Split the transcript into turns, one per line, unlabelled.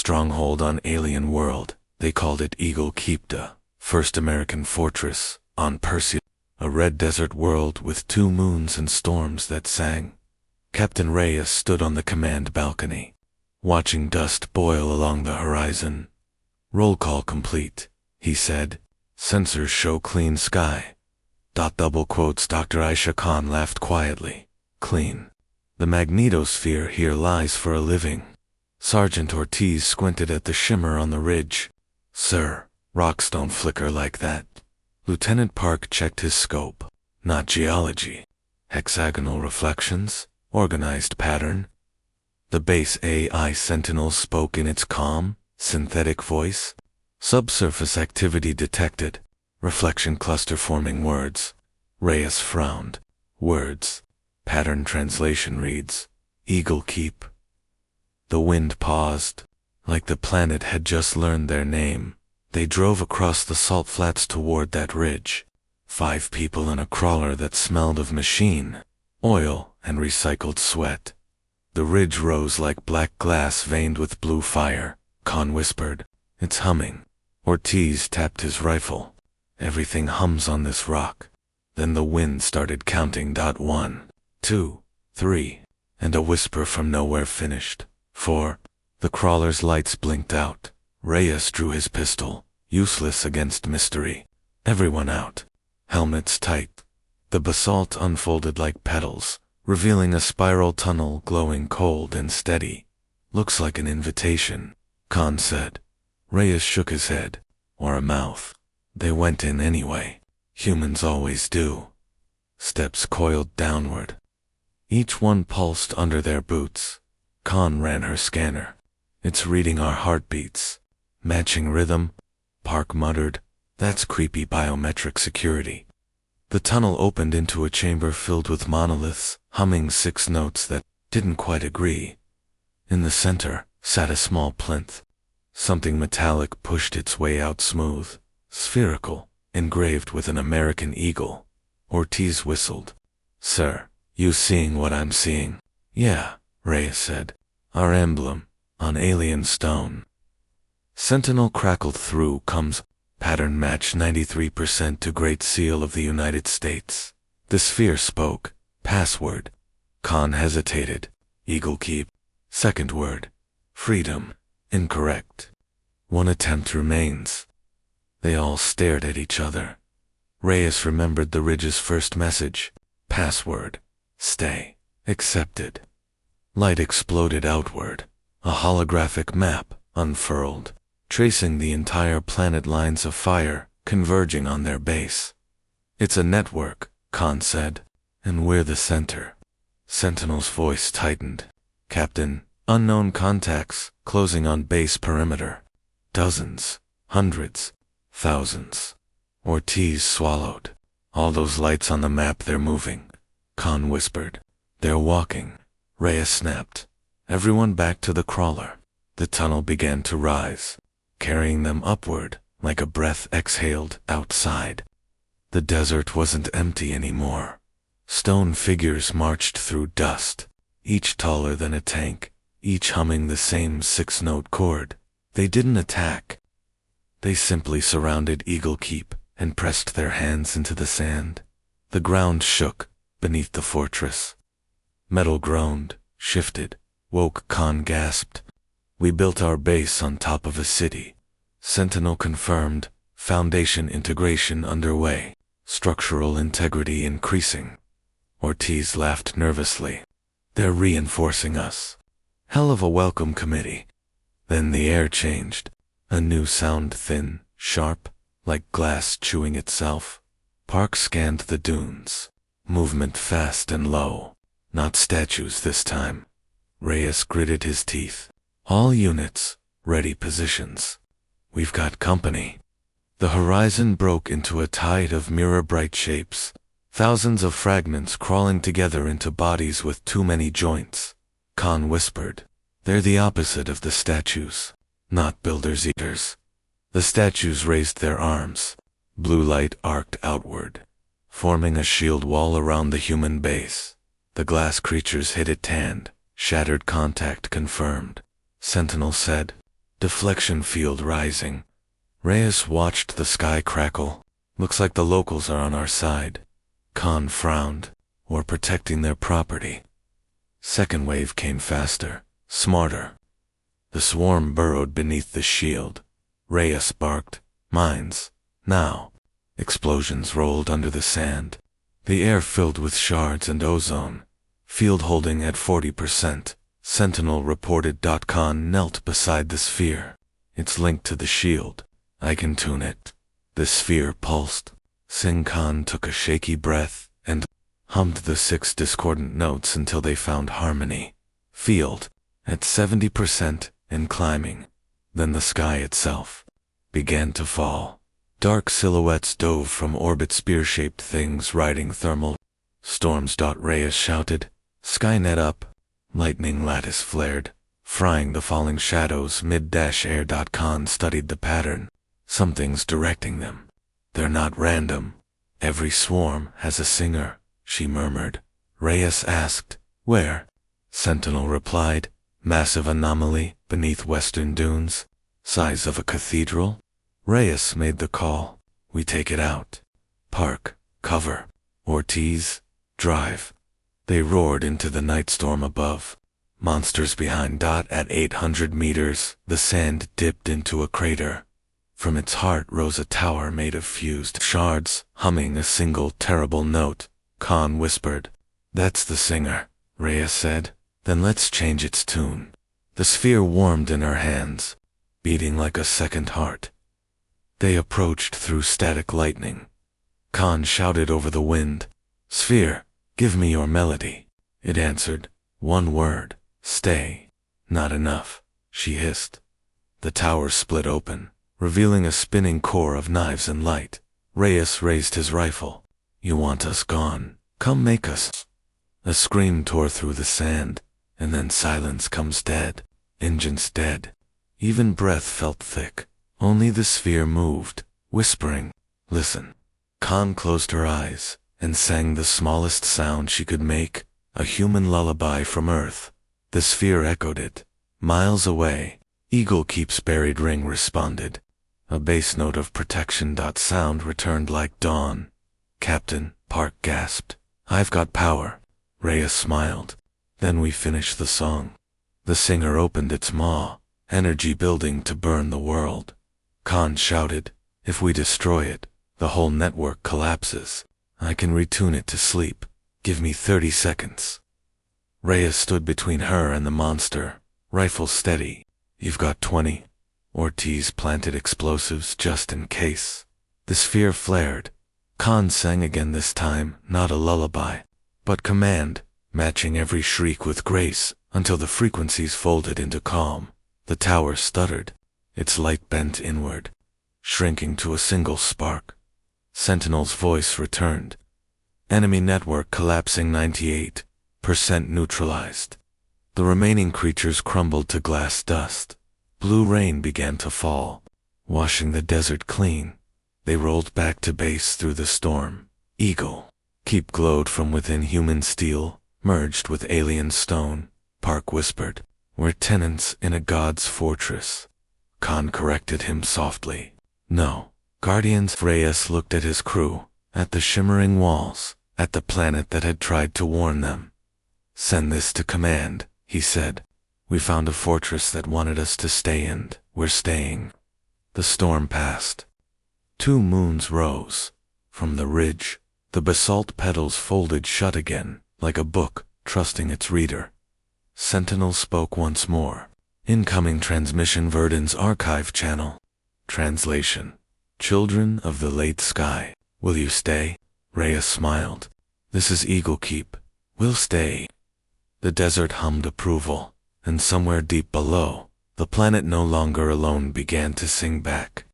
stronghold on alien world. They called it Eagle Keep, the first American fortress on Perseus, a red desert world with 2 moons and storms that sang. Captain Reyes stood on the command balcony, watching dust boil along the horizon. "Roll call complete," he said. "Sensors show clean sky." Double quotes. Dr. Aisha Khan laughed quietly. "Clean. The magnetosphere here lies for a living." Sergeant Ortiz squinted at the shimmer on the ridge. "Sir, rocks don't flicker like that." Lieutenant Park checked his scope. "Not geology. Hexagonal reflections? Organized pattern?" The base AI Sentinel spoke in its calm, synthetic voice. "Subsurface activity detected. Reflection cluster forming words." Reyes frowned. "Words. Pattern translation reads, Eagle Keep." The wind paused, like the planet had just learned their name. They drove across the salt flats toward that ridge. 5 people in a crawler that smelled of machine, oil, and recycled sweat. The ridge rose like black glass veined with blue fire. Khan whispered, "It's humming." Ortiz tapped his rifle. "Everything hums on this rock." Then the wind started counting. 1, 2, 3, and a whisper from nowhere finished. 4. The crawler's lights blinked out. Reyes drew his pistol, useless against mystery. "Everyone out. Helmets tight." The basalt unfolded like petals, revealing a spiral tunnel glowing cold and steady. "Looks like an invitation," Khan said. Reyes shook his head. "Or a mouth." They went in anyway. Humans always do. Steps coiled downward. Each one pulsed under their boots. Khan ran her scanner. "It's reading our heartbeats. Matching rhythm." Park muttered, "That's creepy biometric security." The tunnel opened into a chamber filled with monoliths, humming 6 notes that didn't quite agree. In the center sat a small plinth. Something metallic pushed its way out smooth, spherical, engraved with an American eagle. Ortiz whistled. "Sir, you seeing what I'm seeing?" "Yeah," Reyes said. "Our emblem, on alien stone." Sentinel crackled through. "Comes. Pattern match 93% to Great Seal of the United States." The sphere spoke. "Password." Khan hesitated. "Eagle Keep." Second word. "Freedom." Incorrect. 1 attempt remains. They all stared at each other. Reyes remembered the ridge's first message. Password. "Stay." Accepted. Light exploded outward. A holographic map unfurled, tracing the entire planet. Lines of fire converging on their base. "It's a network," Khan said, "and we're the center." Sentinel's voice tightened. "Captain, unknown contacts closing on base perimeter. Dozens, hundreds, thousands." Ortiz swallowed. "All those lights on the map, they're moving," Khan whispered. "They're walking." Reyes snapped. "Everyone back to the crawler." The tunnel began to rise, carrying them upward like a breath exhaled outside. The desert wasn't empty anymore. Stone figures marched through dust, each taller than a tank, each humming the same 6-note chord. They didn't attack. They simply surrounded Eagle Keep and pressed their hands into the sand. The ground shook beneath the fortress. Metal groaned, shifted, woke. Khan gasped. "We built our base on top of a city." Sentinel confirmed. "Foundation integration underway. Structural integrity increasing." Ortiz laughed nervously. "They're reinforcing us. Hell of a welcome committee." Then the air changed. A new sound, thin, sharp, like glass chewing itself. Park scanned the dunes. Movement fast and low. Not statues this time. Reyes gritted his teeth. "All units, ready positions. We've got company." The horizon broke into a tide of mirror-bright shapes, thousands of fragments crawling together into bodies with too many joints. Khan whispered, "They're the opposite of the statues. Not builders eaters." The statues raised their arms. Blue light arced outward, forming a shield wall around the human base. The glass creatures hit it tanned. Shattered contact confirmed. Sentinel said, Deflection field rising. Reyes watched the sky crackle. Looks like the locals are on our side. Khan frowned. We're protecting their property. Second wave came faster, smarter. The swarm burrowed beneath the shield. Reyes barked, "Mines, now." Explosions rolled under the sand. The air filled with shards and ozone. Field holding at 40%. Sentinel reported. Khan knelt beside the sphere. It's linked to the shield. I can tune it. The sphere pulsed. Singh Khan took a shaky breath and hummed the 6 discordant notes until they found harmony. Field at 70% and climbing. Then the sky itself began to fall. Dark silhouettes dove from orbit, spear-shaped things riding thermal storms. Reyes shouted, "Skynet up!" Lightning lattice flared, frying the falling shadows mid-air. Khan studied the pattern. Something's directing them. They're not random. Every swarm has a singer, she murmured. Reyes asked, "Where?" Sentinel replied, "Massive anomaly beneath western dunes. Size of a cathedral." Reyes made the call. "We take it out. Park, cover. Ortiz, drive." They roared into the night storm above. Monsters behind. At 800 meters, the sand dipped into a crater. From its heart rose a tower made of fused shards, humming a single terrible note. Khan whispered, "That's the singer," Reyes said. "Then let's change its tune." The sphere warmed in her hands, beating like a second heart. They approached through static lightning. Khan shouted over the wind, "Sphere, give me your melody." It answered, "One word, stay." "Not enough," she hissed. The tower split open, revealing a spinning core of knives and light. Reyes raised his rifle. "You want us gone? Come make us." A scream tore through the sand, and then silence comes. Dead. Engines dead. Even breath felt thick. Only the sphere moved, whispering, "Listen." Khan closed her eyes and sang the smallest sound she could make, a human lullaby from Earth. The sphere echoed it. Miles away, Eagle Keep's buried ring responded. A bass note of protection. Sound returned like dawn. "Captain," Park gasped. "I've got power." Reyes smiled. "Then we finish the song." The singer opened its maw, energy building to burn the world. Khan shouted, "If we destroy it, the whole network collapses. I can retune it to sleep. Give me 30 seconds. Reyes stood between her and the monster, rifle steady. "You've got 20. Ortiz planted explosives just in case." The sphere flared. Khan sang again, this time not a lullaby, but command, matching every shriek with grace until the frequencies folded into calm. The tower stuttered, its light bent inward, shrinking to a single spark. Sentinel's voice returned. "Enemy network collapsing, 98% neutralized." The remaining creatures crumbled to glass dust. Blue rain began to fall, washing the desert clean. They rolled back to base through the storm. Eagle Keep glowed from within. Human steel merged with alien stone. Park whispered, "We're tenants in a god's fortress." Khan corrected him softly, "No, guardians." Reyes looked at his crew, at the shimmering walls, at the planet that had tried to warn them. "Send this to command," he said. "We found a fortress that wanted us to stay in. We're staying." The storm passed. 2 moons rose. From the ridge, the basalt petals folded shut again, like a book trusting its reader. Sentinel spoke once more. "Incoming transmission, Verdun's archive channel." Translation: "Children of the late sky, will you stay?" Reyes smiled. "This is Eagle Keep. We'll stay." The desert hummed approval, and somewhere deep below, the planet no longer alone began to sing back.